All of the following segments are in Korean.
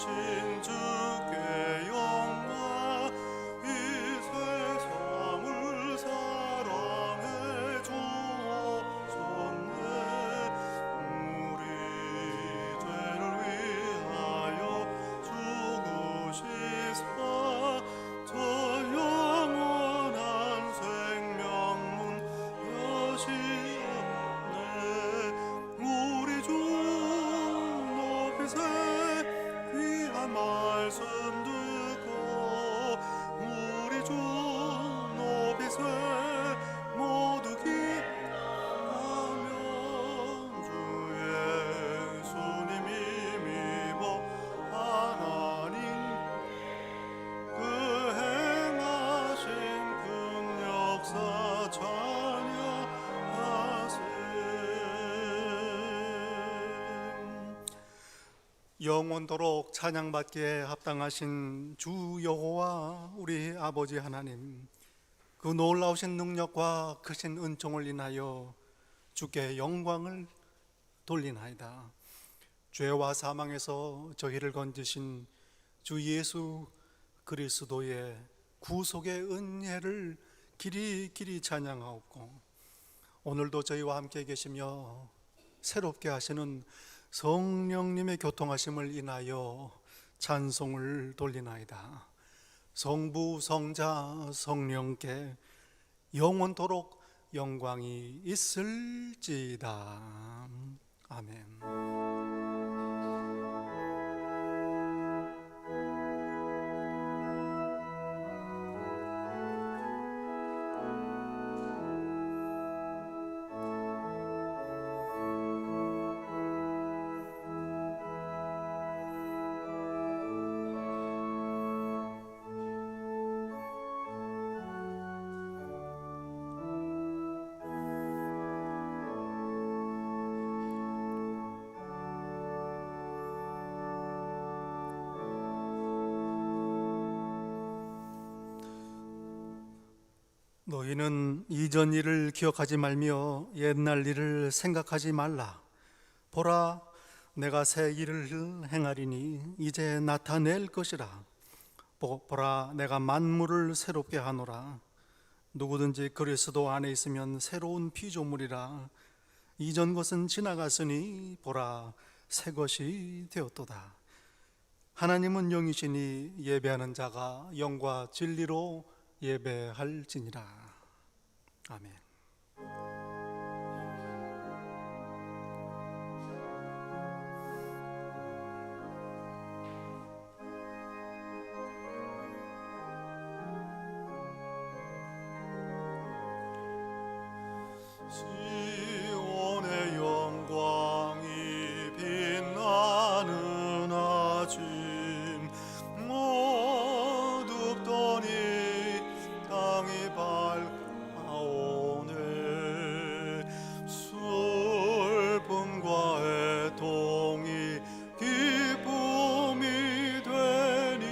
주께 영광, 이 세상을 사랑해 주옵소서. 우리 죄를 위하여 죽으시사 저 영원한 생명문 여시옵네. 우리 주 높이세 귀한 말씀 듣고, 우리 주 높이세 모두 기하면 주 예수님이 미워 하나님 그 행하신 큰 역사 찬양하세. 영원토록 찬양받기에 합당하신 주 여호와 우리 아버지 하나님, 그 놀라우신 능력과 크신 은총을 인하여 주께 영광을 돌리나이다. 죄와 사망에서 저희를 건지신 주 예수 그리스도의 구속의 은혜를 길이 찬양하옵고, 오늘도 저희와 함께 계시며 새롭게 하시는 성령님의 교통하심을 인하여 찬송을 돌리나이다. 성부 성자 성령께 영원토록 영광이 있을지이다. 아멘. 너희는 이전 일을 기억하지 말며 옛날 일을 생각하지 말라. 보라, 내가 새 일을 행하리니 이제 나타낼 것이라. 보라, 내가 만물을 새롭게 하노라. 누구든지 그리스도 안에 있으면 새로운 피조물이라. 이전 것은 지나갔으니 보라, 새 것이 되었도다. 하나님은 영이시니 예배하는 자가 영과 진리로 예배할지니라. 아멘. 시온의 영광이 빛나는 아침, 어둡더니 땅이 밝아오네. 슬픔과 애통이 기쁨이 되니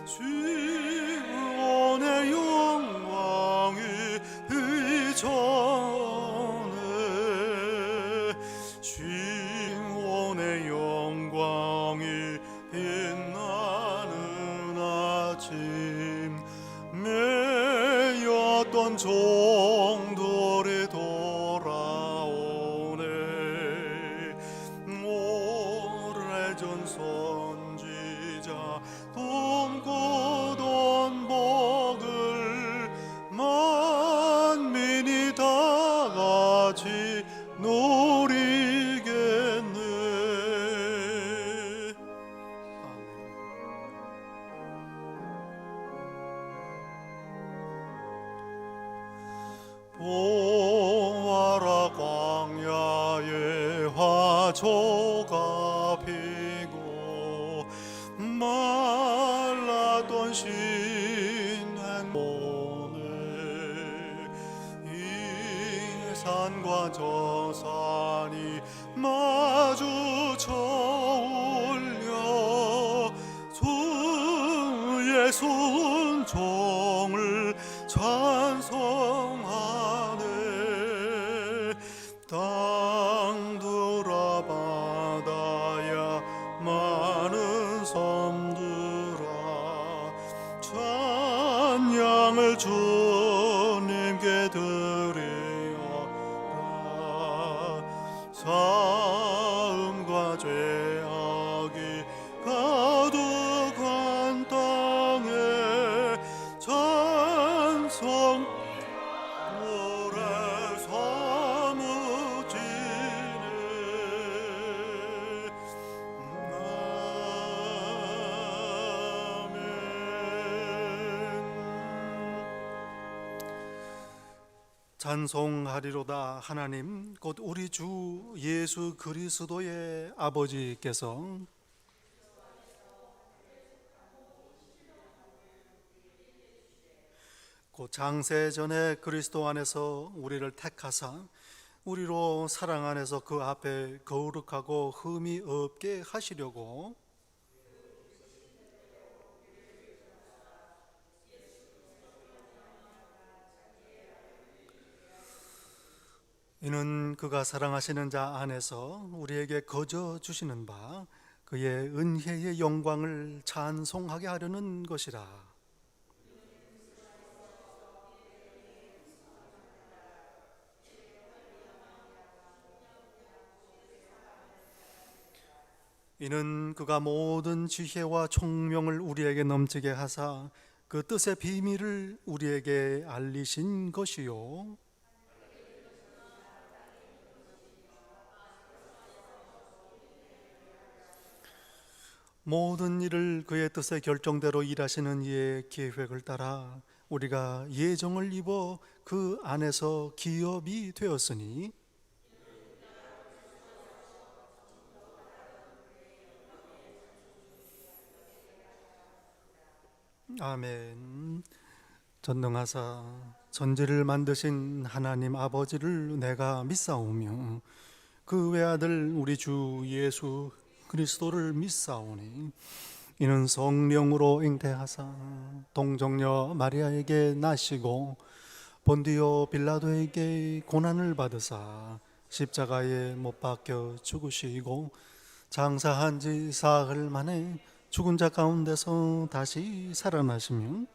시온의 영광이 비춰네. 시온의 영광이 빛나는 아침, 매였던 종들이 돌아오네. 오래전 선지자 꿈꾸던 복을 만민이 다 같이 누리겠네. 보아라, 광야에 화초가 피고 말랐던 신행모네. 이 산과 저 산이 마주쳐 울려 주의 순종을 찬송하네. 땅들아 바다야 많은 찬양을 주님께 드리어라. 사음과 죄악이 가득한 땅에 찬송 노래 사무치네. 찬송하리로다. 하나님 곧 우리 주 예수 그리스도의 아버지께서 곧 장세 전에 그리스도 안에서 우리를 택하사 우리로 사랑 안에서 그 앞에 거룩하고 흠이 없게 하시려고 이는 그가 사랑하시는 자 안에서 우리에게 거저 주시는 바 그의 은혜의 영광을 찬송하게 하려는 것이라. 이는 그가 모든 지혜와 총명을 우리에게 넘치게 하사 그 뜻의 비밀을 우리에게 알리신 것이요 모든 일을 그의 뜻의 결정대로 일하시는 이의 계획을 따라 우리가 예정을 입어 그 안에서 기업이 되었으니 아멘. 전능하사 천지를 만드신 하나님 아버지를 내가 믿사오며 그 외아들 우리 주 예수 그리스도를 믿사오니 이는 성령으로 잉태하사 동정녀 마리아에게 나시고 본디오 빌라도에게 고난을 받으사 십자가에 못 박혀 죽으시고 장사한 지 사흘 만에 죽은 자 가운데서 다시 살아나시며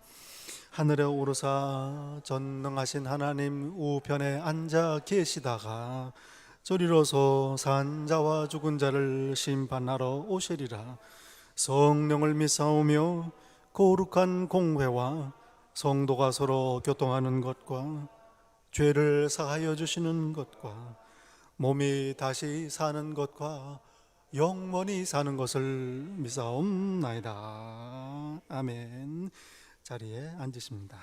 하늘에 오르사 전능하신 하나님 우편에 앉아 계시다가 저리로서 산 자와 죽은 자를 심판하러 오시리라. 성령을 믿사오며 거룩한 공회와 성도가 서로 교통하는 것과 죄를 사하여 주시는 것과 몸이 다시 사는 것과 영원히 사는 것을 믿사옵나이다. 아멘. 자리에 앉으십니다.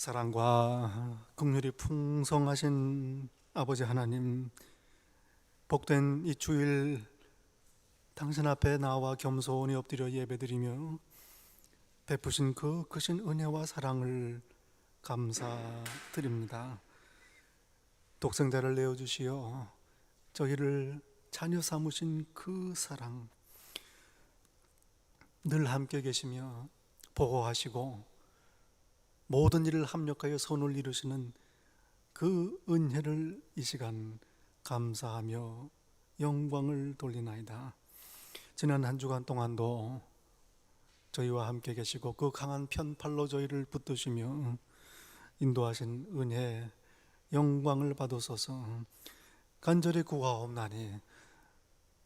사랑과 긍휼이 풍성하신 아버지 하나님, 복된 이 주일 당신 앞에 나와 겸손히 엎드려 예배드리며 베푸신 그 크신 은혜와 사랑을 감사드립니다. 독생자를 내어주시어 저희를 자녀 삼으신 그 사랑, 늘 함께 계시며 보호하시고 모든 일을 합력하여 선을 이루시는 그 은혜를 이 시간 감사하며 영광을 돌리나이다. 지난 한 주간 동안도 저희와 함께 계시고 그 강한 편팔로 저희를 붙드시며 인도하신 은혜 영광을 받으소서. 간절히 구하옵나니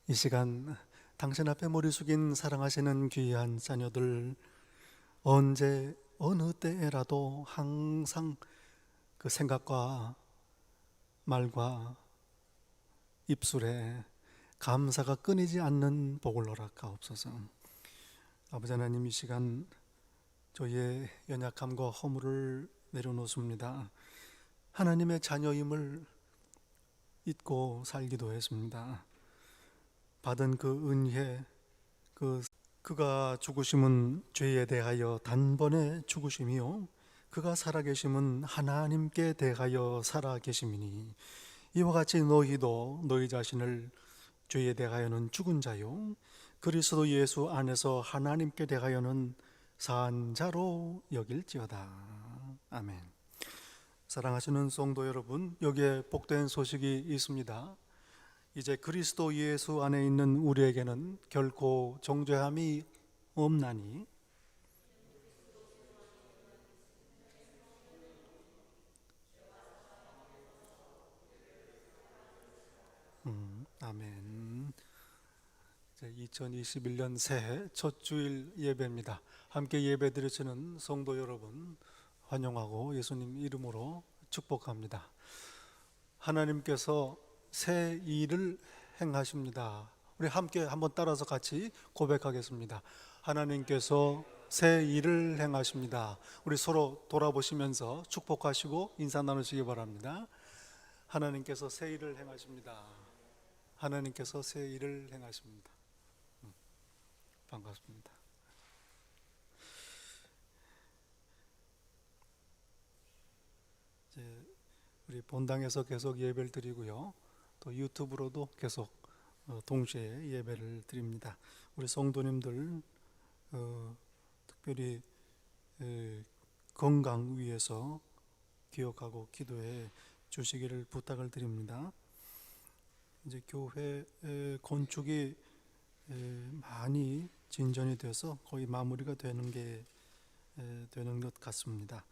이 시간 당신 앞에 머리 숙인 사랑하시는 귀한 자녀들, 언제 어느 때에라도 항상 그 생각과 말과 입술에 감사가 끊이지 않는 복을 허락하옵소서. 아버지 하나님, 이 시간 저희의 연약함과 허물을 내려놓습니다. 하나님의 자녀임을 잊고 살기도 했습니다. 받은 그 은혜, 그가 죽으심은 죄에 대하여 단번에 죽으심이요 그가 살아계심은 하나님께 대하여 살아계심이니, 이와 같이 너희도 너희 자신을 죄에 대하여는 죽은 자요 그리스도 예수 안에서 하나님께 대하여는 산 자로 여길지어다. 아멘. 사랑하시는 성도 여러분, 여기에 복된 소식이 있습니다. 이제 그리스도 예수 안에 있는 우리에게는 결코 정죄함이 없나니, 아멘. 이제 2021년 새해 첫 주일 예배입니다. 함께 예배 드리시는 성도 여러분 환영하고 예수님 이름으로 축복합니다. 하나님께서 새 일을 행하십니다. 우리 함께 한번 따라서 같이 고백하겠습니다. 하나님께서 새 일을 행하십니다. 우리 서로 돌아보시면서 축복하시고 인사 나누시기 바랍니다. 하나님께서 새 일을 행하십니다. 하나님께서 새 일을 행하십니다. 반갑습니다. 이제 우리 본당에서 계속 예배를 드리고요, 또 유튜브로도 계속 동시에 예배를 드립니다. 우리 성도님들 특별히 건강 위해서 기억하고 기도해 주시기를 부탁을 드립니다. 이제 교회 건축이 많이 진전이 돼서 거의 마무리가 되는 것 같습니다.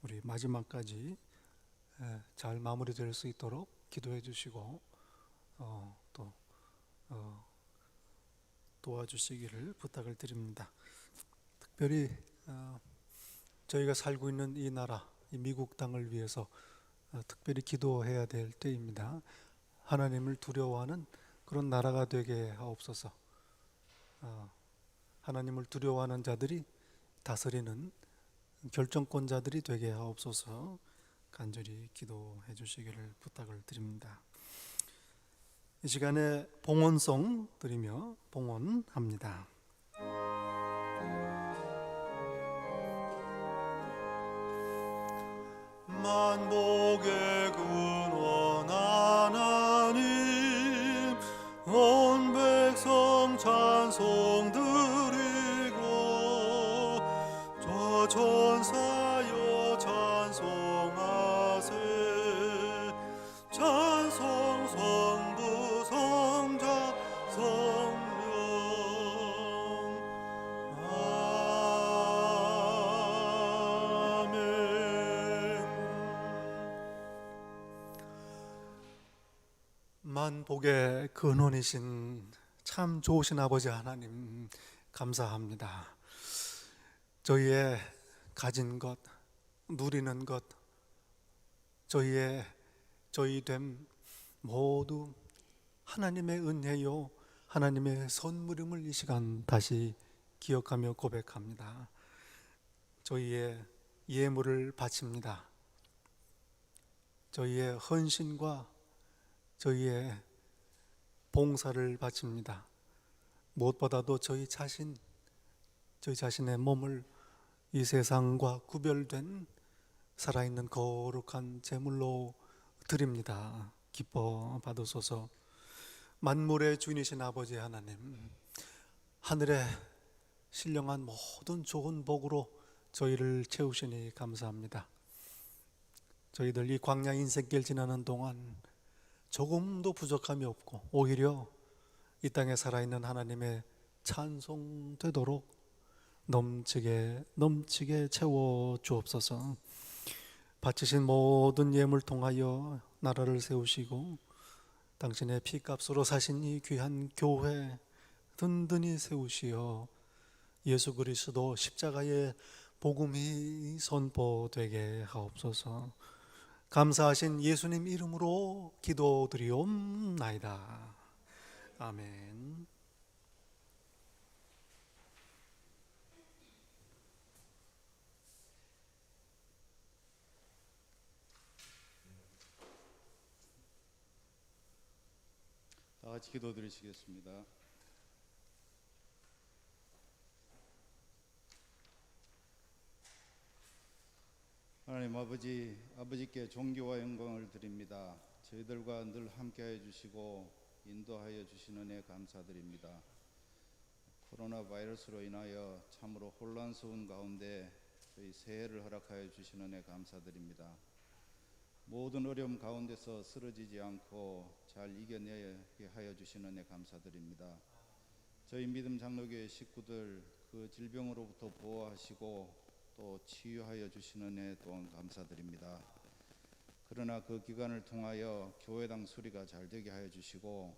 우리 마지막까지 잘 마무리될 수 있도록 기도해 주시고 또 도와주시기를 부탁을 드립니다. 특별히 저희가 살고 있는 이 나라, 이 미국 땅을 위해서 특별히 기도해야 될 때입니다. 하나님을 두려워하는 그런 나라가 되게 하옵소서. 하나님을 두려워하는 자들이 다스리는 결정권자들이 되게 하옵소서. 간절히 기도해 주시기를 부탁을 드립니다. 이 시간에 봉헌송 드리며 봉헌합니다. 만복의 근원 하나님, 온 백성 찬송 드리고, 저 천사여 찬송하세. 찬송 성부 성자 성령. 만복의 근원이신 참 좋으신 아버지 하나님, 감사합니다. 저희의 가진 것, 누리는 것, 저희됨 모두 하나님의 은혜요 하나님의 선물임을 이 시간 다시 기억하며 고백합니다. 저희의 예물을 바칩니다. 저희의 헌신과 저희의 봉사를 바칩니다. 무엇보다도 저희 자신의 몸을 이 세상과 구별된 살아있는 거룩한 제물로 드립니다. 기뻐 받으소서. 만물의 주인이신 아버지 하나님, 하늘에 신령한 모든 좋은 복으로 저희를 채우시니 감사합니다. 저희들 이 광야 인생길 지나는 동안 조금도 부족함이 없고 오히려 이 땅에 살아있는 하나님의 찬송되도록 넘치게 채워 주옵소서. 바치신 모든 예물 통하여 나라를 세우시고 당신의 피값으로 사신 이 귀한 교회 든든히 세우시어 예수 그리스도 십자가의 복음이 선포되게 하옵소서. 감사하신 예수님 이름으로 기도드리옵나이다. 아멘. 다 같이 기도드리시겠습니다. 하나님 아버지께 존귀와 영광을 드립니다. 저희들과 늘 함께하여 주시고 인도하여 주시는 은혜 감사드립니다. 코로나 바이러스로 인하여 참으로 혼란스러운 가운데 저희 새해를 허락하여 주시는 은혜 감사드립니다. 모든 어려움 가운데서 쓰러지지 않고 잘 이겨내게 하여 주시는 은혜 감사드립니다. 저희 믿음 장로교회 식구들 그 질병으로부터 보호하시고 또 치유하여 주시는 은혜 또한 감사드립니다. 그러나 그 기간을 통하여 교회당 수리가 잘 되게 하여 주시고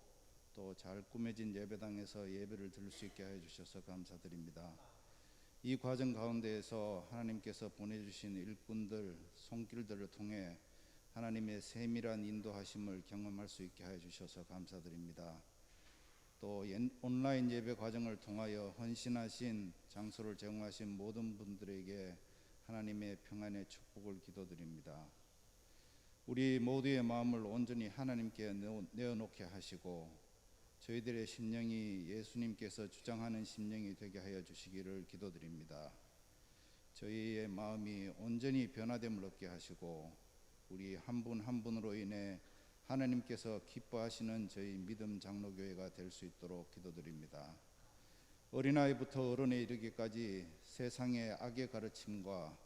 또 잘 꾸며진 예배당에서 예배를 드릴 수 있게 하여 주셔서 감사드립니다. 이 과정 가운데에서 하나님께서 보내주신 일꾼들, 손길들을 통해 하나님의 세밀한 인도하심을 경험할 수 있게 하여 주셔서 감사드립니다. 또 온라인 예배 과정을 통하여 헌신하신 장소를 제공하신 모든 분들에게 하나님의 평안의 축복을 기도드립니다. 우리 모두의 마음을 온전히 하나님께 내어놓게 하시고 저희들의 심령이 예수님께서 주장하는 심령이 되게 하여 주시기를 기도드립니다. 저희의 마음이 온전히 변화됨을 얻게 하시고 우리 한 분 한 분으로 인해 하나님께서 기뻐하시는 저희 믿음 장로교회가 될 수 있도록 기도드립니다. 어린아이부터 어른에 이르기까지 세상의 악의 가르침과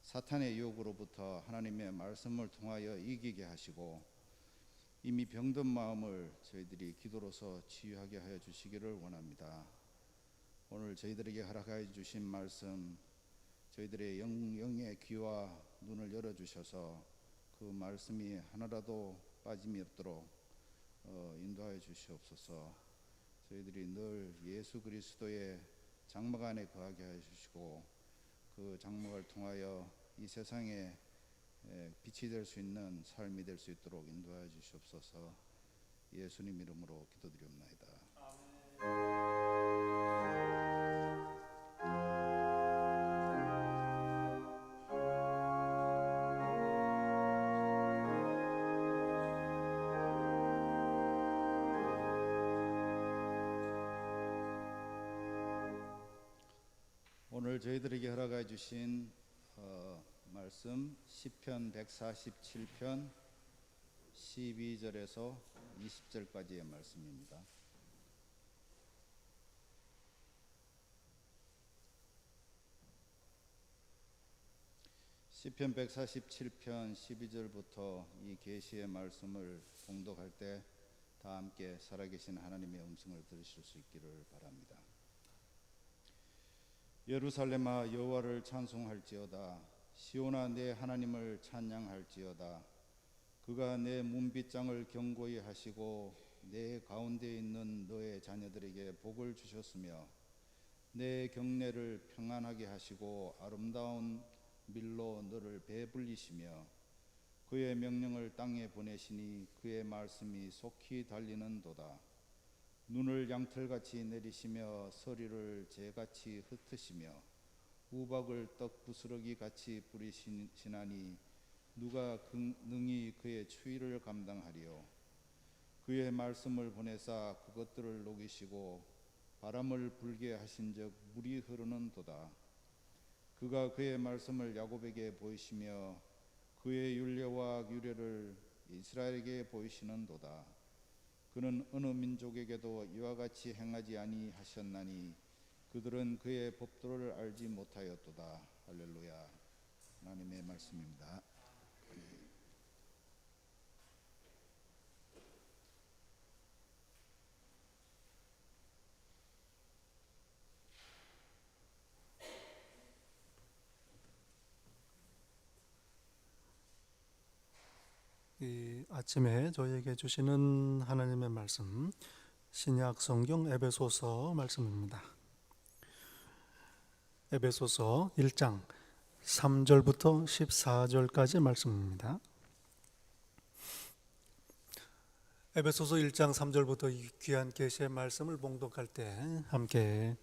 사탄의 유혹으로부터 하나님의 말씀을 통하여 이기게 하시고 이미 병든 마음을 저희들이 기도로서 치유하게 하여 주시기를 원합니다. 오늘 저희들에게 허락하여 주신 말씀 저희들의 영의 귀와 눈을 열어주셔서 그 말씀이 하나라도 빠짐이 없도록 인도하여 주시옵소서. 저희들이 늘 예수 그리스도의 장막 안에 거하게 하여 주시고 그 장막을 통하여 이 세상에 빛이 될 수 있는 삶이 될 수 있도록 인도하여 주시옵소서. 예수님 이름으로 기도드리옵나이다. 오늘 저희들에게 허락해 주신 말씀 시편 147편 12절에서 20절까지의 말씀입니다. 시편 147편 12절부터 이 계시의 말씀을 봉독할 때 다 함께 살아계신 하나님의 음성을 들으실 수 있기를 바랍니다. 예루살렘아 여호와를 찬송할지어다. 시온아 내 하나님을 찬양할지어다. 그가 내 문빗장을 견고히 하시고 내 가운데 있는 너의 자녀들에게 복을 주셨으며 내 경내를 평안하게 하시고 아름다운 밀로 너를 배불리시며 그의 명령을 땅에 보내시니 그의 말씀이 속히 달리는도다. 눈을 양털같이 내리시며 서리를 재같이 흩으시며 우박을 떡 부스러기 같이 뿌리시나니 누가 능히 그의 추위를 감당하리요. 그의 말씀을 보내사 그것들을 녹이시고 바람을 불게 하신즉 물이 흐르는도다. 그가 그의 말씀을 야곱에게 보이시며 그의 율례와 규례를 이스라엘에게 보이시는도다. 그는 어느 민족에게도 이와 같이 행하지 아니하셨나니 그들은 그의 법도를 알지 못하였도다. 할렐루야. 하나님의 말씀입니다. 이 아침에 저희에게 주시는 하나님의 말씀, 신약 성경 에베소서 말씀입니다. 에베소서 1장 3절부터 14절까지 말씀입니다. 에베소서 1장 3절부터 이 귀한 계시의 말씀을 봉독할 때 함께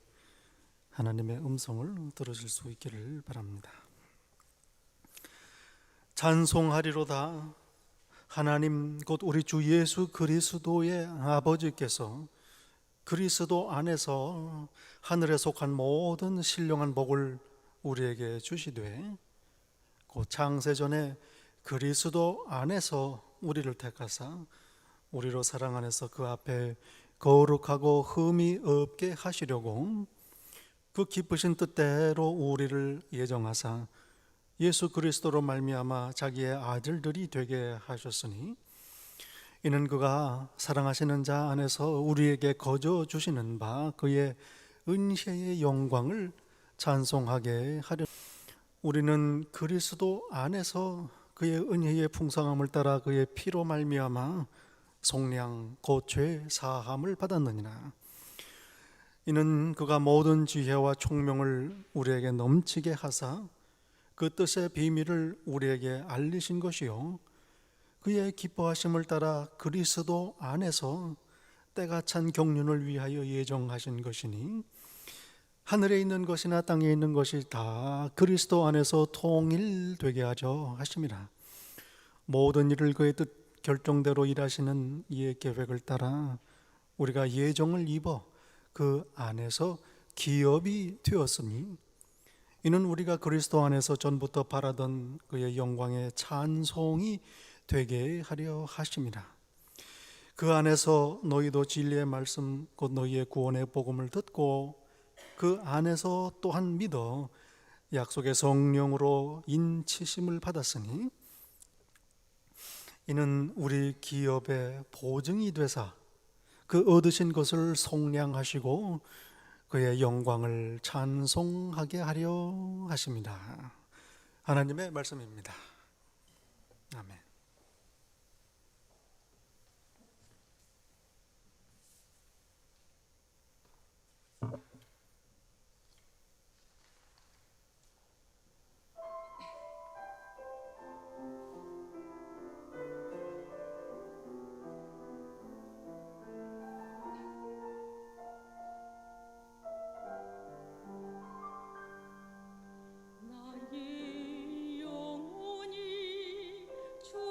하나님의 음성을 들으실 수 있기를 바랍니다. 찬송하리로다. 하나님 곧 우리 주 예수 그리스도의 아버지께서 그리스도 안에서 하늘에 속한 모든 신령한 복을 우리에게 주시되 곧 창세전에 그리스도 안에서 우리를 택하사 우리로 사랑 안에서 그 앞에 거룩하고 흠이 없게 하시려고 그 기쁘신 뜻대로 우리를 예정하사 예수 그리스도로 말미암아 자기의 아들들이 되게 하셨으니 이는 그가 사랑하시는 자 안에서 우리에게 거저 주시는 바 그의 은혜의 영광을 찬송하게 하려. 우리는 그리스도 안에서 그의 은혜의 풍성함을 따라 그의 피로 말미암아 속량 곧 죄 사함을 받았느니라. 이는 그가 모든 지혜와 총명을 우리에게 넘치게 하사 그 뜻의 비밀을 우리에게 알리신 것이요 그의 기뻐하심을 따라 그리스도 안에서 때가 찬 경륜을 위하여 예정하신 것이니 하늘에 있는 것이나 땅에 있는 것이 다 그리스도 안에서 통일되게 하려 하심이라. 모든 일을 그의 뜻 결정대로 일하시는 이의 계획을 따라 우리가 예정을 입어 그 안에서 기업이 되었으니 이는 우리가 그리스도 안에서 전부터 바라던 그의 영광의 찬송이 되게 하려 하심이라. 그 안에서 너희도 진리의 말씀 곧 너희의 구원의 복음을 듣고 그 안에서 또한 믿어 약속의 성령으로 인치심을 받았으니 이는 우리 기업의 보증이 되사 그 얻으신 것을 속량하시고 그의 영광을 찬송하게 하려 하십니다. 하나님의 말씀입니다. 아멘. 나의 영혼이 주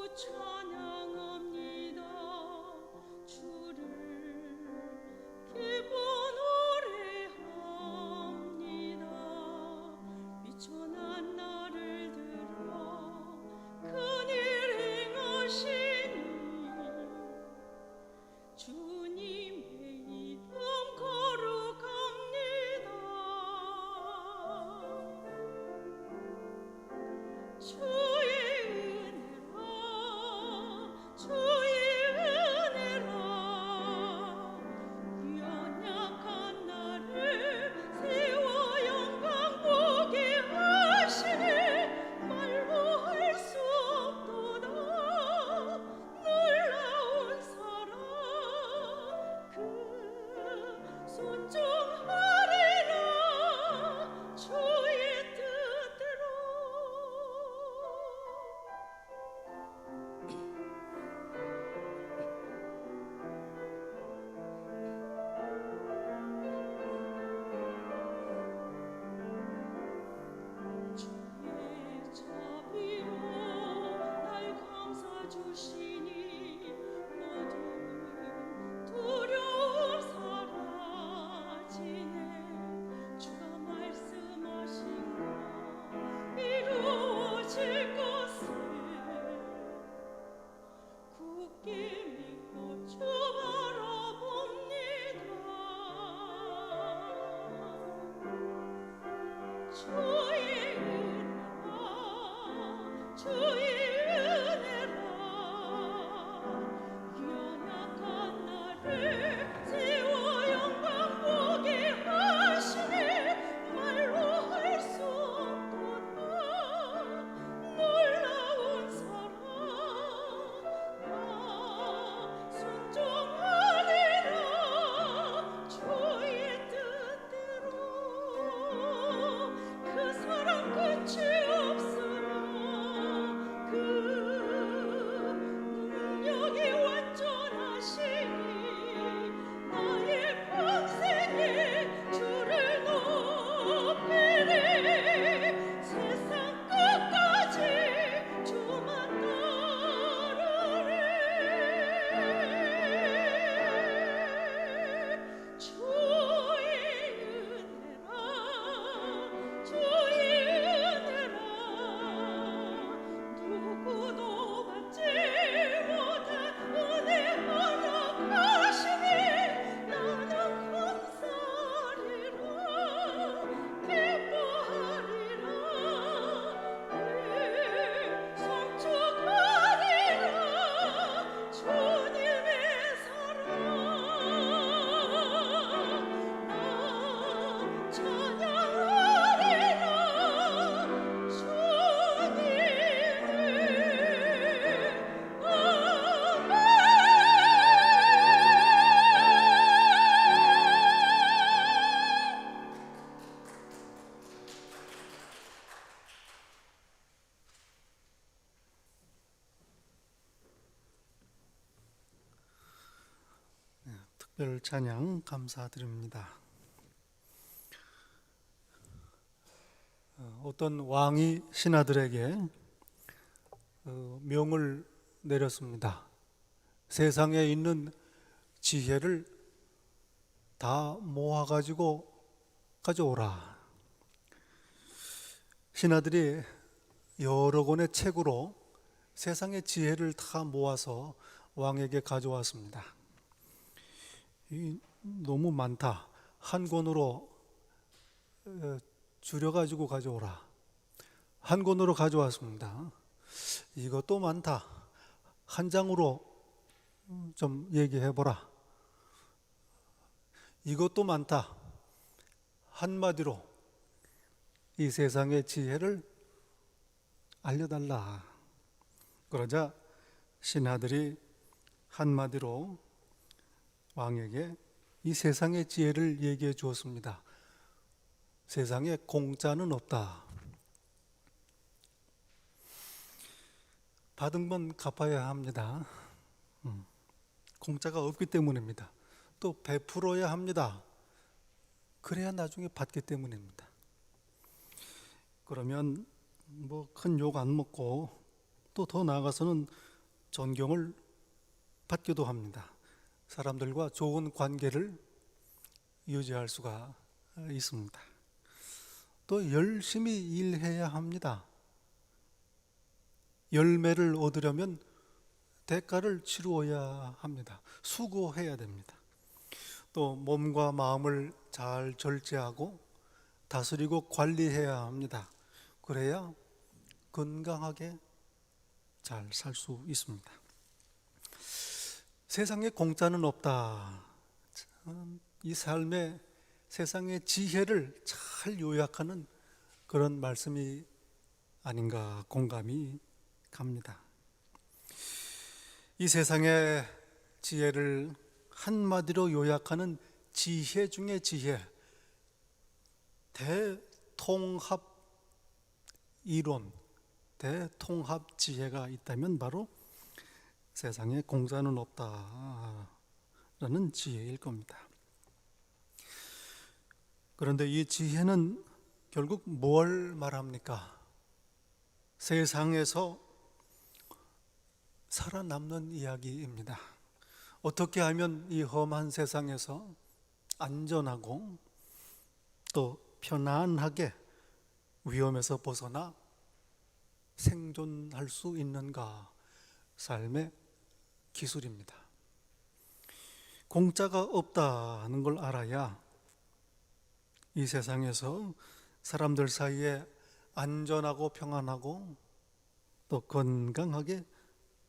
별 찬양 감사드립니다. 어떤 왕이 신하들에게 명을 내렸습니다. 세상에 있는 지혜를 다 모아가지고 가져오라. 신하들이 여러 권의 책으로 세상의 지혜를 다 모아서 왕에게 가져왔습니다. 너무 많다. 한 권으로 줄여가지고 가져오라. 한 권으로 가져왔습니다. 이것도 많다. 한 장으로 좀 얘기해보라. 이것도 많다. 한마디로 이 세상의 지혜를 알려달라. 그러자 신하들이 한마디로 왕에게 이 세상의 지혜를 얘기해 주었습니다. 세상에 공짜는 없다. 받은 건 갚아야 합니다. 공짜가 없기 때문입니다. 또 베풀어야 합니다. 그래야 나중에 받기 때문입니다. 그러면 뭐 큰 욕 안 먹고 또 더 나아가서는 존경을 받기도 합니다. 사람들과 좋은 관계를 유지할 수가 있습니다. 또 열심히 일해야 합니다. 열매를 얻으려면 대가를 치루어야 합니다. 수고해야 됩니다. 또 몸과 마음을 잘 절제하고 다스리고 관리해야 합니다. 그래야 건강하게 잘 살 수 있습니다. 세상에 공짜는 없다. 이 삶의 세상의 지혜를 잘 요약하는 그런 말씀이 아닌가 공감이 갑니다. 이 세상의 지혜를 한마디로 요약하는 지혜 중에 지혜, 대통합 이론, 대통합 지혜가 있다면 바로 세상에 공짜는 없다라는 지혜일 겁니다. 그런데 이 지혜는 결국 뭘 말합니까? 세상에서 살아남는 이야기입니다. 어떻게 하면 이 험한 세상에서 안전하고 또 편안하게 위험에서 벗어나 생존할 수 있는가? 삶의 기술입니다. 공짜가 없다는 걸 알아야 이 세상에서 사람들 사이에 안전하고 평안하고 또 건강하게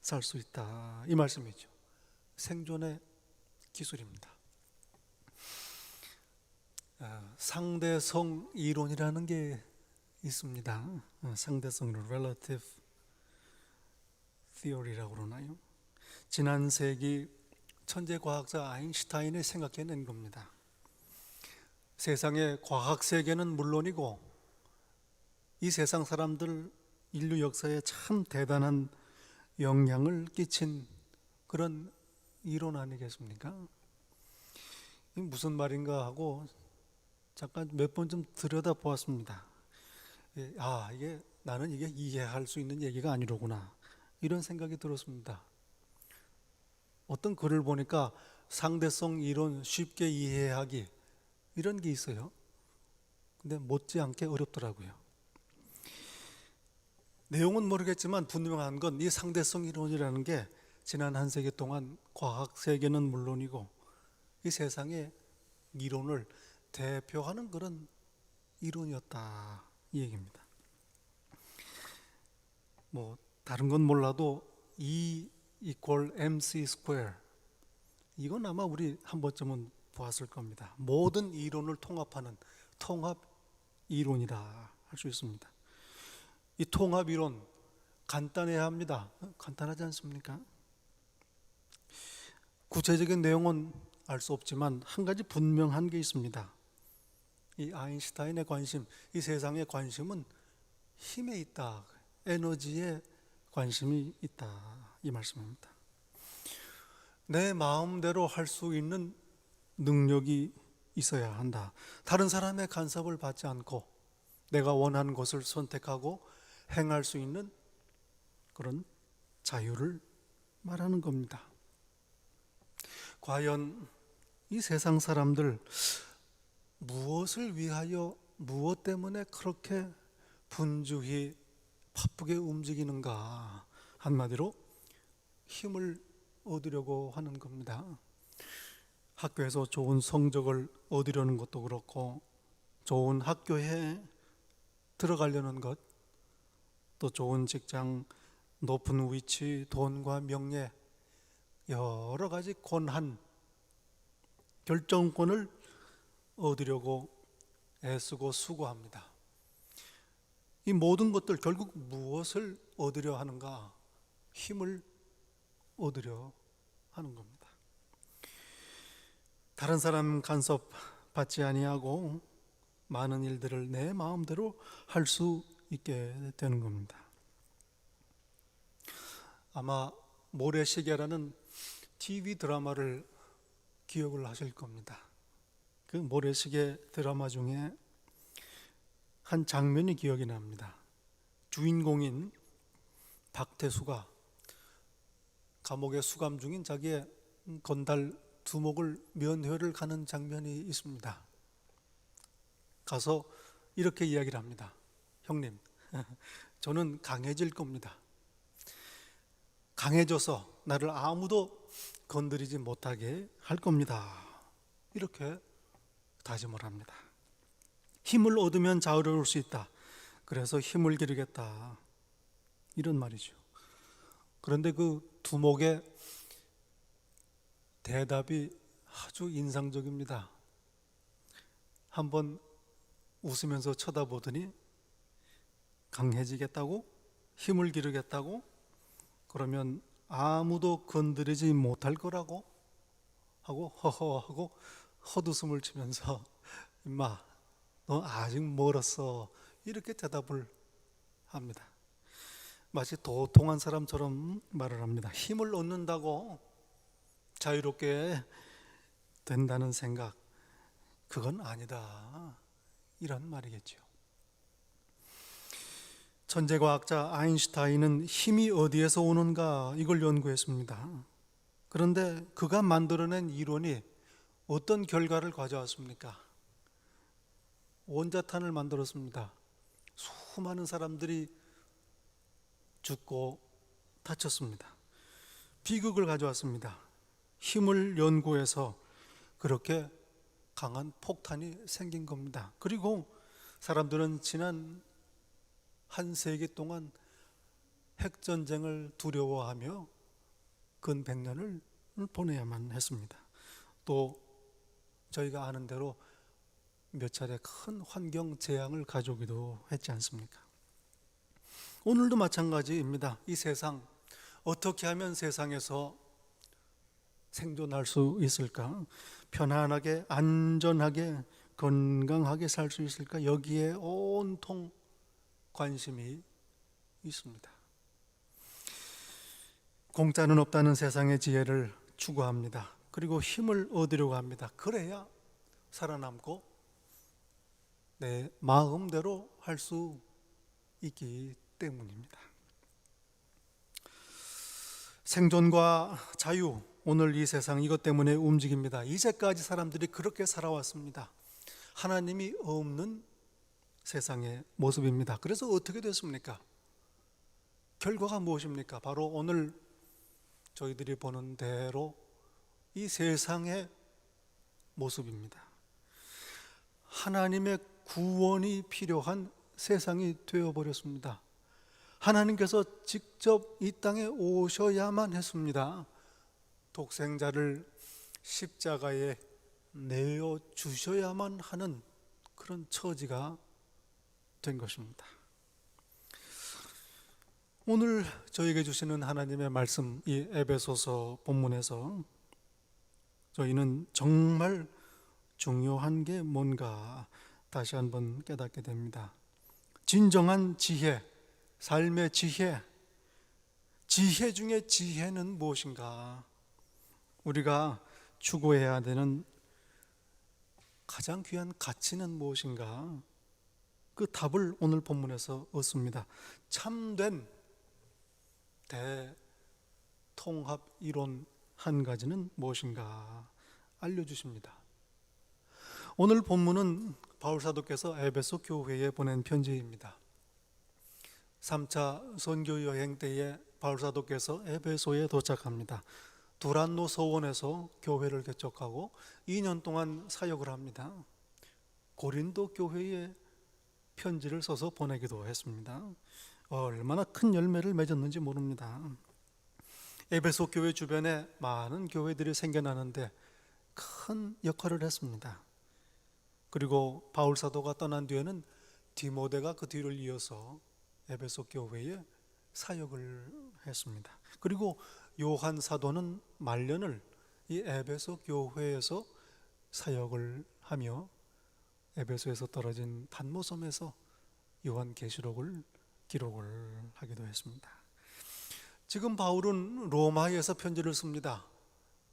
살 수 있다. 이 말씀이죠. 생존의 기술입니다. 상대성 이론이라는 게 있습니다. 상대성 이론, relative theory라고 그러나요? 지난 세기 천재 과학자 아인슈타인이 생각해낸 겁니다. 세상의 과학 세계는 물론이고 이 세상 사람들 인류 역사에 참 대단한 영향을 끼친 그런 이론 아니겠습니까? 이게 무슨 말인가 하고 잠깐 몇 번 좀 들여다보았습니다. 이게 나는 이게 이해할 수 있는 얘기가 아니로구나 이런 생각이 들었습니다. 어떤 글을 보니까 상대성 이론 쉽게 이해하기 이런 게 있어요. 근데 못지않게 어렵더라고요. 내용은 모르겠지만 분명한 건 이 상대성 이론이라는 게 지난 한 세기 동안 과학 세계는 물론이고 이 세상의 이론을 대표하는 그런 이론이었다 이 얘기입니다. 뭐 다른 건 몰라도 E equal mc square 이건 아마 우리 한 번쯤은 보았을 겁니다. 모든 이론을 통합하는 통합 이론이다 할 수 있습니다. 이 통합 이론 간단해야 합니다. 간단하지 않습니까? 구체적인 내용은 알 수 없지만 한 가지 분명한 게 있습니다. 이 아인슈타인의 관심, 이 세상의 관심은 힘에 있다. 에너지에 관심이 있다. 이 말씀입니다. 내 마음대로 할 수 있는 능력이 있어야 한다. 다른 사람의 간섭을 받지 않고 내가 원하는 것을 선택하고 행할 수 있는 그런 자유를 말하는 겁니다. 과연 이 세상 사람들 무엇을 위하여 무엇 때문에 그렇게 분주히 바쁘게 움직이는가? 한마디로 힘을 얻으려고 하는 겁니다. 학교에서 좋은 성적을 얻으려는 것도 그렇고, 좋은 학교에 들어가려는 것, 또 좋은 직장, 높은 위치, 돈과 명예, 여러 가지 권한, 결정권을 얻으려고 애쓰고 수고합니다. 이 모든 것들 결국 무엇을 얻으려 하는가? 힘을 얻으려 하는 겁니다. 다른 사람 간섭 받지 아니하고 많은 일들을 내 마음대로 할 수 있게 되는 겁니다. 아마 모래시계라는 TV 드라마를 기억을 하실 겁니다. 그 모래시계 드라마 중에 한 장면이 기억이 납니다. 주인공인 박태수가 감옥에 수감 중인 자기의 건달 두목을 면회를 가는 장면이 있습니다. 가서 이렇게 이야기를 합니다. 형님, 저는 강해질 겁니다. 강해져서 나를 아무도 건드리지 못하게 할 겁니다. 이렇게 다짐을 합니다. 힘을 얻으면 자유로울 수 있다. 그래서 힘을 기르겠다. 이런 말이죠. 그런데 그 두목의 대답이 아주 인상적입니다. 한번 웃으면서 쳐다보더니 강해지겠다고? 힘을 기르겠다고? 그러면 아무도 건드리지 못할 거라고? 하고 허허하고 헛웃음을 치면서 임마 너 아직 멀었어 이렇게 대답을 합니다. 마치 도통한 사람처럼 말을 합니다. 힘을 얻는다고 자유롭게 된다는 생각 그건 아니다 이런 말이겠죠. 천재과학자 아인슈타인은 힘이 어디에서 오는가 이걸 연구했습니다. 그런데 그가 만들어낸 이론이 어떤 결과를 가져왔습니까? 원자탄을 만들었습니다. 수많은 사람들이 죽고 다쳤습니다. 비극을 가져왔습니다. 힘을 연구해서 그렇게 강한 폭탄이 생긴 겁니다. 그리고 사람들은 지난 한 세기 동안 핵전쟁을 두려워하며 근 100년을 보내야만 했습니다. 또 저희가 아는 대로 몇 차례 큰 환경 재앙을 가져오기도 했지 않습니까? 오늘도 마찬가지입니다. 이 세상 어떻게 하면 세상에서 생존할 수 있을까? 편안하게 안전하게 건강하게 살 수 있을까? 여기에 온통 관심이 있습니다. 공짜는 없다는 세상의 지혜를 추구합니다. 그리고 힘을 얻으려고 합니다. 그래야 살아남고 내 마음대로 할 수 있기 때문입니다. 생존과 자유, 오늘 이 세상 이것 때문에 움직입니다. 이제까지 사람들이 그렇게 살아왔습니다. 하나님이 없는 세상의 모습입니다. 그래서 어떻게 됐습니까? 결과가 무엇입니까? 바로 오늘 저희들이 보는 대로 이 세상의 모습입니다. 하나님의 구원이 필요한 세상이 되어버렸습니다. 하나님께서 직접 이 땅에 오셔야만 했습니다. 독생자를 십자가에 내어 주셔야만 하는 그런 처지가 된 것입니다. 오늘 저에게 주시는 하나님의 말씀, 이 에베소서 본문에서 저희는 정말 중요한 게 뭔가 다시 한번 깨닫게 됩니다. 진정한 지혜, 삶의 지혜, 지혜 중에 지혜는 무엇인가? 우리가 추구해야 되는 가장 귀한 가치는 무엇인가? 그 답을 오늘 본문에서 얻습니다. 참된 대통합 이론 한 가지는 무엇인가 알려주십니다. 오늘 본문은 바울 사도께서 에베소 교회에 보낸 편지입니다. 3차 선교 여행 때에 바울 사도께서 에베소에 도착합니다. 두란노 서원에서 교회를 개척하고 2년 동안 사역을 합니다. 고린도 교회에 편지를 써서 보내기도 했습니다. 얼마나 큰 열매를 맺었는지 모릅니다. 에베소 교회 주변에 많은 교회들이 생겨나는데 큰 역할을 했습니다. 그리고 바울 사도가 떠난 뒤에는 디모데가 그 뒤를 이어서 에베소 교회에 사역을 했습니다. 그리고 요한 사도는 말년을 이 에베소 교회에서 사역을 하며 에베소에서 떨어진 patmos섬에서 요한계시록을 기록을 하기도 했습니다. 지금 바울은 로마에서 편지를 씁니다.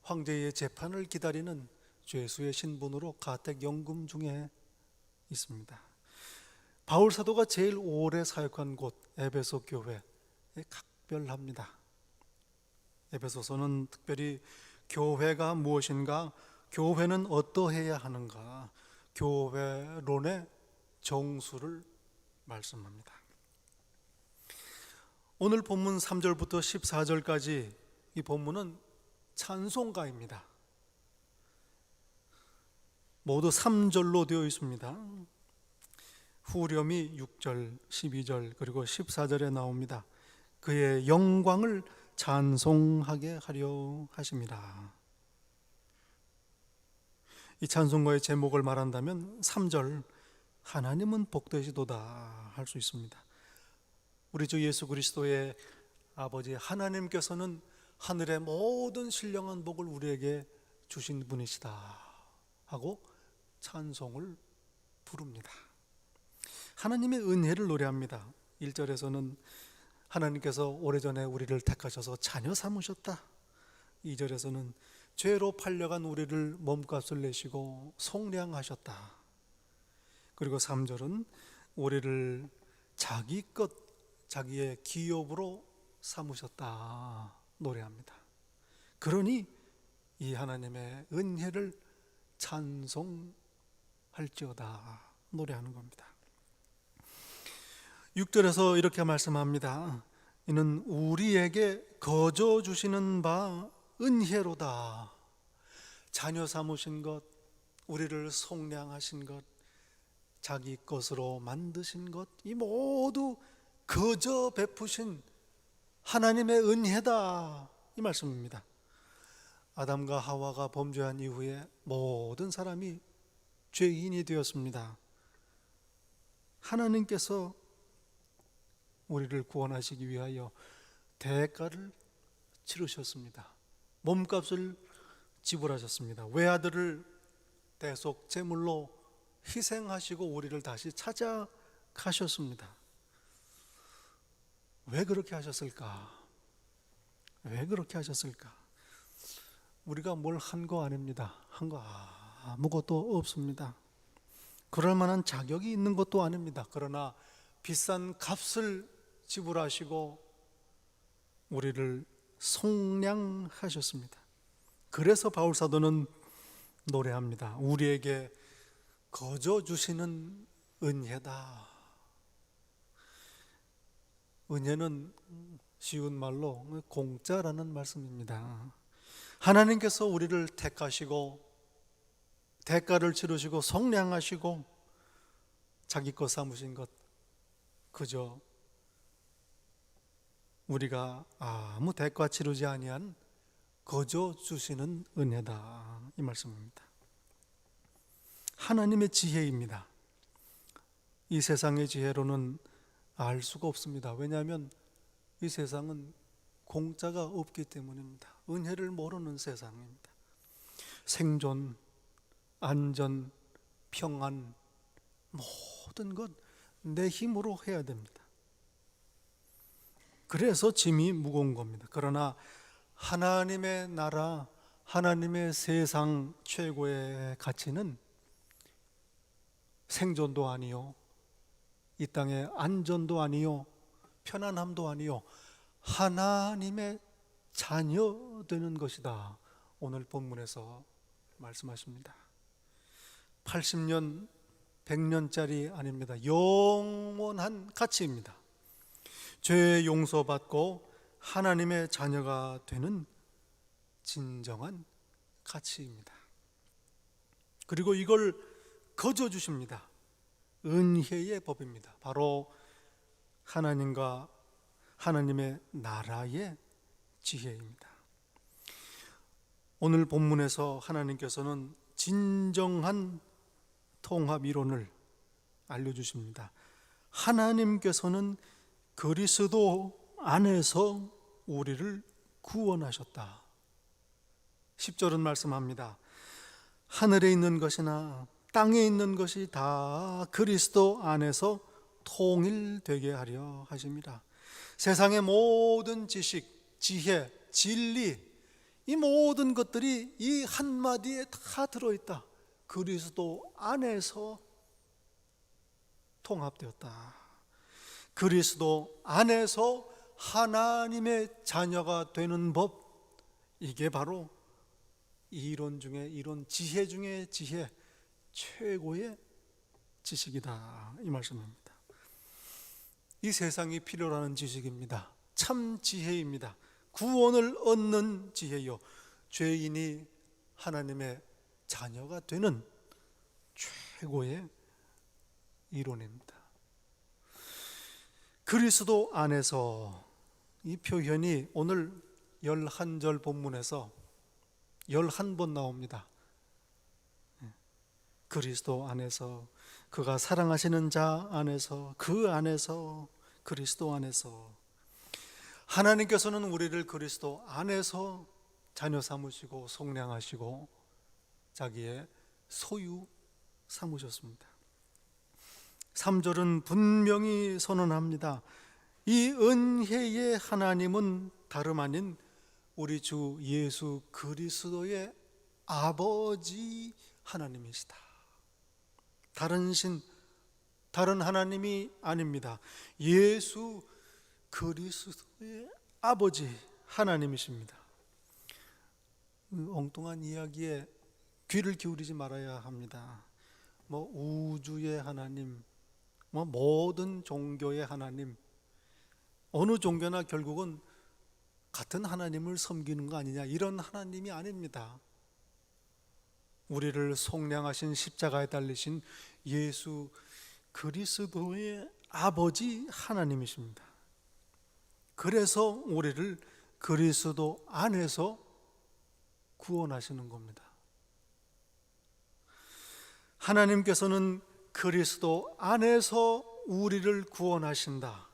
황제의 재판을 기다리는 죄수의 신분으로 가택연금 중에 있습니다. 바울 사도가 제일 오래 사역한 곳 에베소 교회에 각별합니다. 에베소서는 특별히 교회가 무엇인가, 교회는 어떠해야 하는가, 교회론의 정수를 말씀합니다. 오늘 본문 3절부터 14절까지 이 본문은 찬송가입니다. 모두 3절로 되어 있습니다. 후렴이 6절, 12절 그리고 14절에 나옵니다. 그의 영광을 찬송하게 하려 하심이라. 이 찬송가의 제목을 말한다면 3절 하나님은 복되시도다 할 수 있습니다. 우리 주 예수 그리스도의 아버지 하나님께서는 하늘의 모든 신령한 복을 우리에게 주신 분이시다 하고 찬송을 부릅니다. 하나님의 은혜를 노래합니다. 1절에서는 하나님께서 오래전에 우리를 택하셔서 자녀 삼으셨다. 2절에서는 죄로 팔려간 우리를 몸값을 내시고 속량하셨다. 그리고 3절은 우리를 자기 것, 자기의 기업으로 삼으셨다 노래합니다. 그러니 이 하나님의 은혜를 찬송할지어다 노래하는 겁니다. 6절에서 이렇게 말씀합니다. 이는 우리에게 거저 주시는 바 은혜로다. 자녀 삼으신 것, 우리를 속량하신 것, 자기 것으로 만드신 것, 이 모두 거저 베푸신 하나님의 은혜다 이 말씀입니다. 아담과 하와가 범죄한 이후에 모든 사람이 죄인이 되었습니다. 하나님께서 우리를 구원하시기 위하여 대가를 치르셨습니다. 몸값을 지불하셨습니다. 외아들을 대속 제물로 희생하시고 우리를 다시 찾아가셨습니다. 왜 그렇게 하셨을까? 왜 그렇게 하셨을까? 우리가 뭘 한 거 아닙니다. 한 거 아무것도 없습니다. 그럴 만한 자격이 있는 것도 아닙니다. 그러나 비싼 값을 지불하시고 우리를 속량하셨습니다. 그래서 바울 사도는 노래합니다. 우리에게 거저 주시는 은혜다. 은혜는 쉬운 말로 공짜라는 말씀입니다. 하나님께서 우리를 택하시고 대가를 치르시고 속량하시고 자기 것 삼으신 것, 그저 우리가 아무 대가 치르지 아니한 거저 주시는 은혜다 이 말씀입니다. 하나님의 지혜입니다. 이 세상의 지혜로는 알 수가 없습니다. 왜냐하면 이 세상은 공짜가 없기 때문입니다. 은혜를 모르는 세상입니다. 생존, 안전, 평안, 모든 것 내 힘으로 해야 됩니다. 그래서 짐이 무거운 겁니다. 그러나 하나님의 나라, 하나님의 세상 최고의 가치는 생존도 아니요, 이 땅의 안전도 아니요, 편안함도 아니요, 하나님의 자녀 되는 것이다. 오늘 본문에서 말씀하십니다. 80년, 100년짜리 아닙니다. 영원한 가치입니다. 죄 용서받고 하나님의 자녀가 되는 진정한 가치입니다. 그리고 이걸 거저 주십니다. 은혜의 법입니다. 바로 하나님과 하나님의 나라의 지혜입니다. 오늘 본문에서 하나님께서는 진정한 통합 이론을 알려주십니다. 하나님께서는 그리스도 안에서 우리를 구원하셨다. 10절은 말씀합니다. 하늘에 있는 것이나 땅에 있는 것이 다 그리스도 안에서 통일되게 하려 하십니다. 세상의 모든 지식, 지혜, 진리, 이 모든 것들이 이 한마디에 다 들어있다. 그리스도 안에서 통합되었다. 그리스도 안에서 하나님의 자녀가 되는 법, 이게 바로 이론 중에 이론, 지혜 중에 지혜, 최고의 지식이다, 이 말씀입니다. 이 세상이 필요로 하는 지식입니다. 참 지혜입니다. 구원을 얻는 지혜요, 죄인이 하나님의 자녀가 되는 최고의 이론입니다. 그리스도 안에서, 이 표현이 오늘 11절 본문에서 11번 나옵니다. 그리스도 안에서, 그가 사랑하시는 자 안에서, 그 안에서, 그리스도 안에서. 하나님께서는 우리를 그리스도 안에서 자녀 삼으시고 속량하시고 자기의 소유 삼으셨습니다. 3절은 분명히 선언합니다. 이 은혜의 하나님은 다름 아닌 우리 주 예수 그리스도의 아버지 하나님이시다. 다른 신, 다른 하나님이 아닙니다. 예수 그리스도의 아버지 하나님이십니다. 엉뚱한 이야기에 귀를 기울이지 말아야 합니다. 우주의 하나님, 모든 종교의 하나님, 어느 종교나 결국은 같은 하나님을 섬기는 거 아니냐, 이런 하나님이 아닙니다. 우리를 속량하신 십자가에 달리신 예수 그리스도의 아버지 하나님이십니다. 그래서 우리를 그리스도 안에서 구원하시는 겁니다. 하나님께서는 그리스도 안에서 우리를 구원하신다.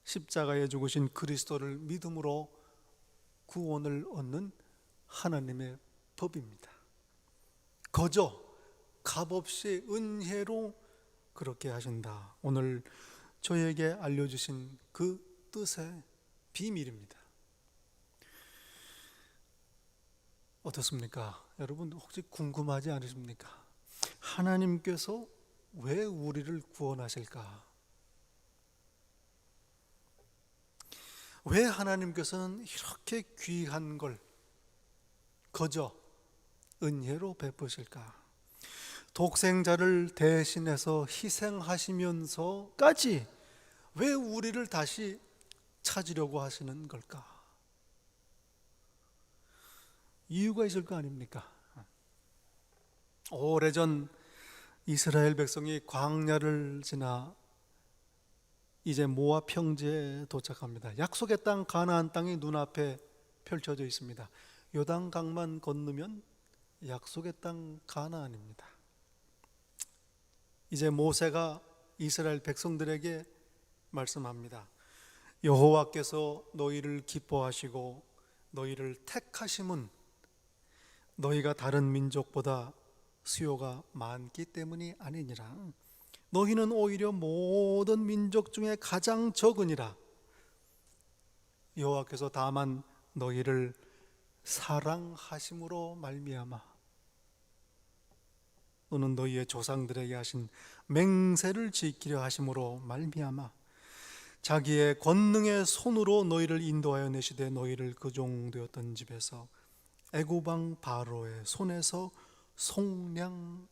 십자가에 죽으신 그리스도를 믿음으로 구원을 얻는 하나님의 법입니다. 거저 값없이 은혜로 그렇게 하신다. 오늘 저에게 알려주신 그 뜻의 비밀입니다. 어떻습니까? 여러분 혹시 궁금하지 않으십니까? 하나님께서 왜 우리를 구원하실까? 왜 하나님께서는 이렇게 귀한 걸 거저 은혜로 베푸실까? 독생자를 대신해서 희생하시면서까지 왜 우리를 다시 찾으려고 하시는 걸까? 이유가 있을 거 아닙니까? 오래전 이스라엘 백성이 광야를 지나 이제 모압 평지에 도착합니다. 약속의 땅 가나안 땅이 눈앞에 펼쳐져 있습니다. 요단강만 건너면 약속의 땅 가나안입니다. 이제 모세가 이스라엘 백성들에게 말씀합니다. 여호와께서 너희를 기뻐하시고 너희를 택하심은 너희가 다른 민족보다 수요가 많기 때문이 아니니라. 너희는 오히려 모든 민족 중에 가장 적으니라. 여호와께서 다만 너희를 사랑하심으로 말미암아 또는 너희의 조상들에게 하신 맹세를 지키려 하심으로 말미암아 자기의 권능의 손으로 너희를 인도하여 내시되 너희를 그 종되었던 집에서 애굽 왕 바로의 손에서 속량하셨나니.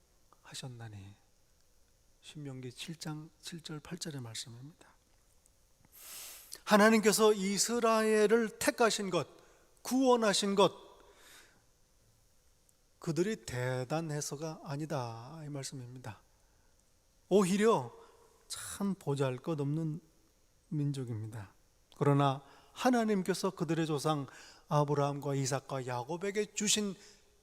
신명기 7장 7절 8절의 말씀입니다. 하나님께서 이스라엘을 택하신 것, 구원하신 것, 그들이 대단해서가 아니다, 이 말씀입니다. 오히려 참 보잘것없는 민족입니다. 그러나 하나님께서 그들의 조상 아브라함과 이삭과 야곱에게 주신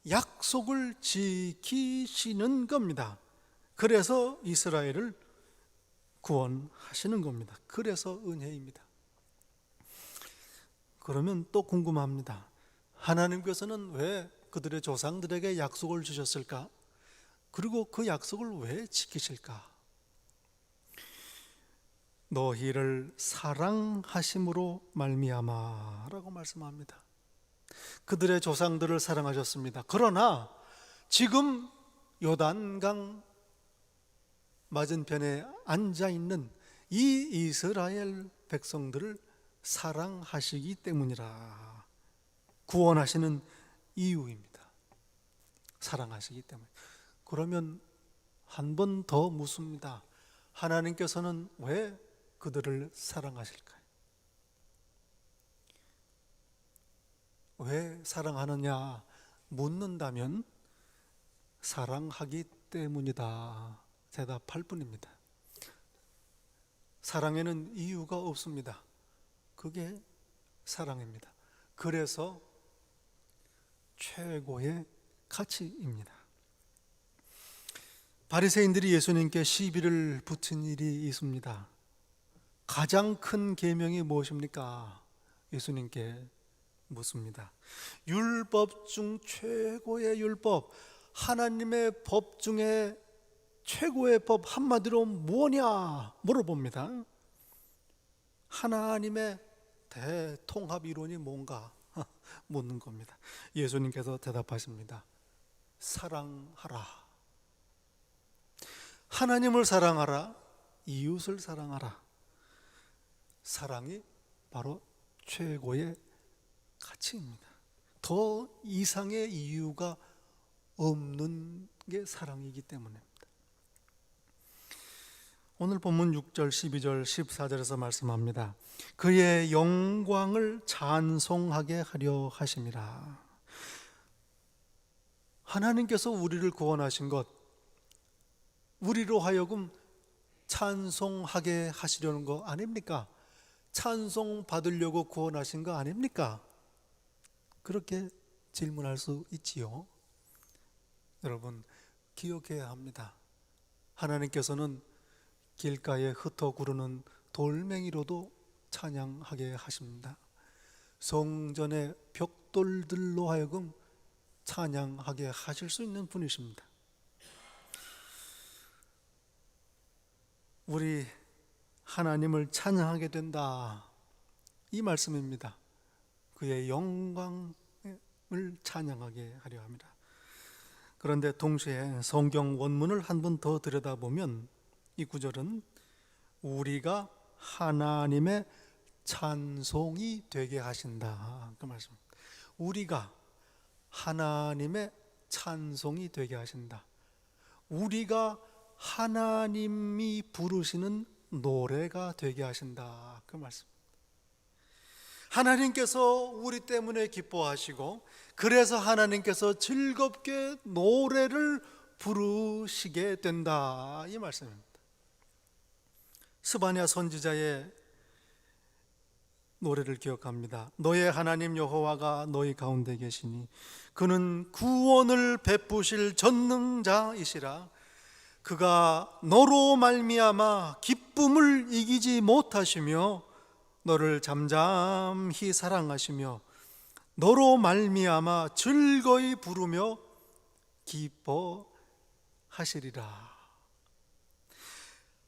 약속을 지키시는 겁니다. 그래서 이스라엘을 구원하시는 겁니다. 그래서 은혜입니다. 그러면 또 궁금합니다. 하나님께서는 왜 그들의 조상들에게 약속을 주셨을까? 그리고 그 약속을 왜 지키실까? 너희를 사랑하심으로 말미암아라고 말씀합니다. 그들의 조상들을 사랑하셨습니다. 그러나 지금 요단강 맞은편에 앉아있는 이 이스라엘 백성들을 사랑하시기 때문이라. 구원하시는 이유입니다. 사랑하시기 때문에. 그러면 한 번 더 묻습니다. 하나님께서는 왜 그들을 사랑하실까요? 왜 사랑하느냐 묻는다면 사랑하기 때문이다 대답할 뿐입니다. 사랑에는 이유가 없습니다. 그게 사랑입니다. 그래서 최고의 가치입니다. 바리새인들이 예수님께 시비를 붙인 일이 있습니다. 가장 큰 계명이 무엇입니까? 예수님께 묻습니다. 율법 중 최고의 율법, 하나님의 법 중에 최고의 법 한마디로 뭐냐 물어봅니다. 하나님의 대통합 이론이 뭔가 묻는 겁니다. 예수님께서 대답하십니다. 사랑하라. 하나님을 사랑하라. 이웃을 사랑하라. 사랑이 바로 최고의 가치입니다. 더 이상의 이유가 없는 게 사랑이기 때문입니다. 오늘 본문 6절, 12절, 14절에서 말씀합니다. 그의 영광을 찬송하게 하려 하심이라. 하나님께서 우리를 구원하신 것, 우리로 하여금 찬송하게 하시려는 거 아닙니까? 찬송 받으려고 구원하신 거 아닙니까? 그렇게 질문할 수 있지요. 여러분 기억해야 합니다. 하나님께서는 길가에 흩어 구르는 돌멩이로도 찬양하게 하십니다. 성전의 벽돌들로 하여금 찬양하게 하실 수 있는 분이십니다. 우리 하나님을 찬양하게 된다, 이 말씀입니다. 그의 영광을 찬양하게 하려 합니다. 그런데 동시에 성경 원문을 한 번 더 들여다보면 이 구절은 우리가 하나님의 찬송이 되게 하신다, 그 말씀입니다. 우리가 하나님의 찬송이 되게 하신다. 우리가 하나님이 부르시는 노래가 되게 하신다, 그 말씀입니다. 하나님께서 우리 때문에 기뻐하시고 그래서 하나님께서 즐겁게 노래를 부르시게 된다, 이 말씀입니다. 스바냐 선지자의 노래를 기억합니다. 너의 하나님 여호와가 너희 가운데 계시니 그는 구원을 베푸실 전능자이시라. 그가 너로 말미암아 기쁨을 이기지 못하시며 너를 잠잠히 사랑하시며 너로 말미암아 즐거이 부르며 기뻐하시리라.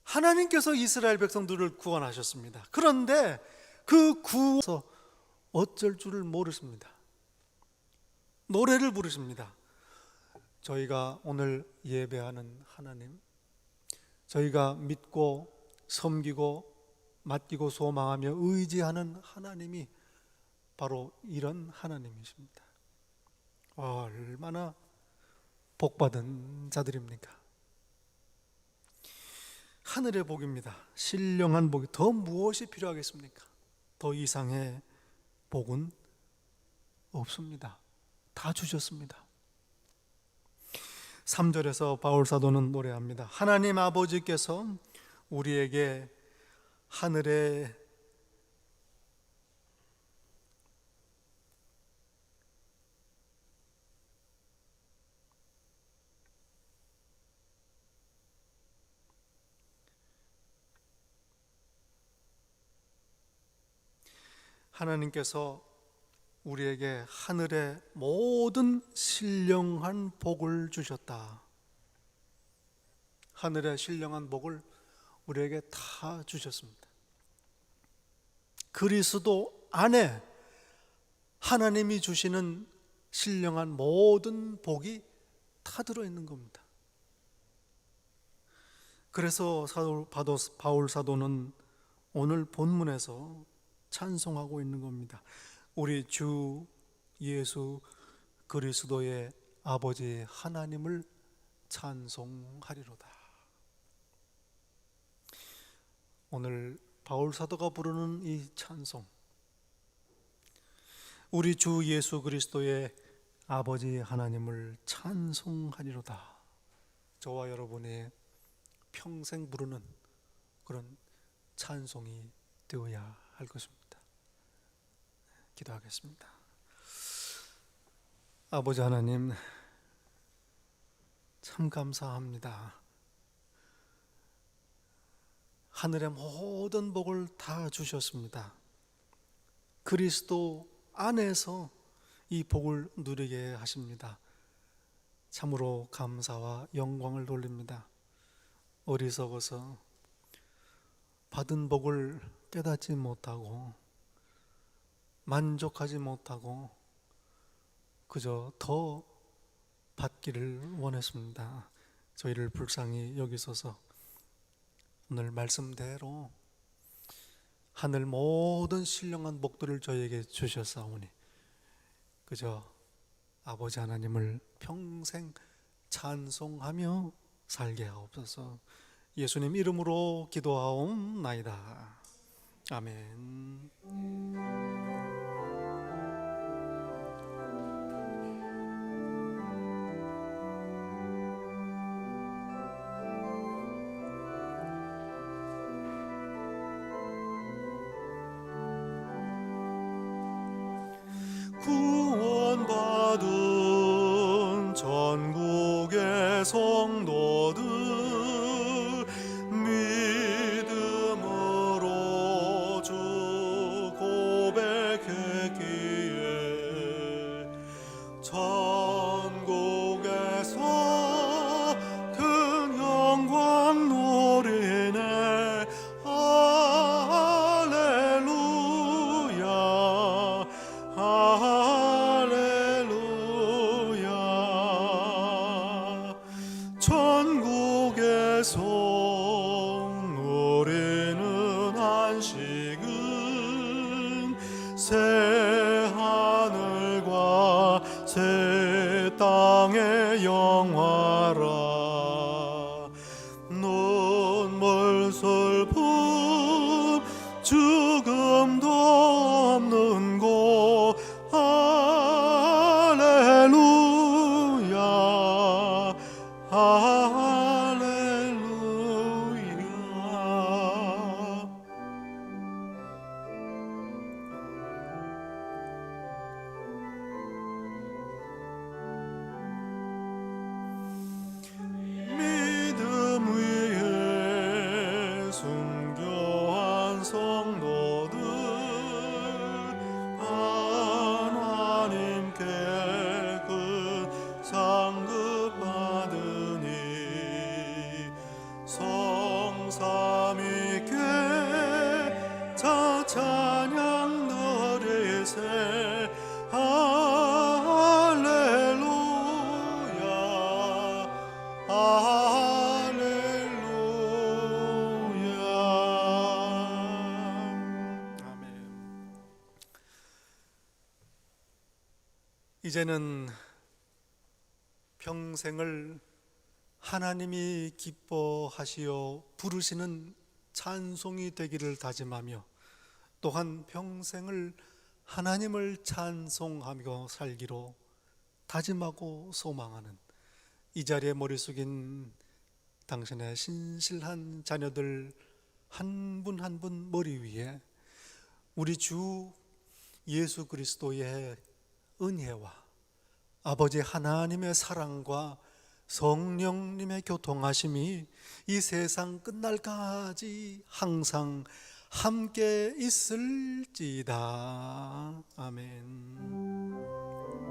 하나님께서 이스라엘 백성들을 구원하셨습니다. 그런데 그 구원에서 어쩔 줄을 모르십니다. 노래를 부르십니다. 저희가 오늘 예배하는 하나님, 저희가 믿고 섬기고 맡기고 소망하며 의지하는 하나님이 바로 이런 하나님이십니다. 얼마나 복받은 자들입니까? 하늘의 복입니다. 신령한 복이 더 무엇이 필요하겠습니까? 더 이상의 복은 없습니다. 다 주셨습니다. 3절에서 바울 사도는 노래합니다. 하나님 아버지께서 우리에게 하늘의 하나님께서 우리에게 하늘의 모든 신령한 복을 주셨다. 하늘의 신령한 복을 우리에게 다 주셨습니다. 그리스도 안에 하나님이 주시는 신령한 모든 복이 다 들어있는 겁니다. 그래서 바울 사도는 오늘 본문에서 찬송하고 있는 겁니다. 우리 주 예수 그리스도의 아버지 하나님을 찬송하리로다. 오늘 바울 사도가 부르는 이 찬송, 우리 주 예수 그리스도의 아버지 하나님을 찬송하리로다, 저와 여러분의 평생 부르는 그런 찬송이 되어야 할 것입니다. 기도하겠습니다. 아버지 하나님, 참 감사합니다. 하늘의 모든 복을 다 주셨습니다. 그리스도 안에서 이 복을 누리게 하십니다. 참으로 감사와 영광을 돌립니다. 어리석어서 받은 복을 깨닫지 못하고 만족하지 못하고 그저 더 받기를 원했습니다. 저희를 불쌍히 여기소서. 오늘 말씀대로 하늘 모든 신령한 복들을 저희에게 주셨사오니 그저 아버지 하나님을 평생 찬송하며 살게 하옵소서. 예수님 이름으로 기도하옵나이다. 아멘. 구원받은 전국의 성도들 믿음으로 주 고백했기에 천국에서 큰 영광 노리네. 할렐루야 할렐루야. 천국에서 누리는 안식은 새 하늘과 새 땅의 영화라. 눈물 슬픔 죽음도 없는 곳. 할렐루야 할렐루야. 이제는 평생을 하나님이 기뻐하시어 부르시는 찬송이 되기를 다짐하며 또한 평생을 하나님을 찬송하며 살기로 다짐하고 소망하는 이 자리에 머리 숙인 당신의 신실한 자녀들 한 분 한 분 머리 위에 우리 주 예수 그리스도의 은혜와 아버지 하나님의 사랑과 성령님의 교통하심이 이 세상 끝날까지 항상 함께 있을지다. 아멘.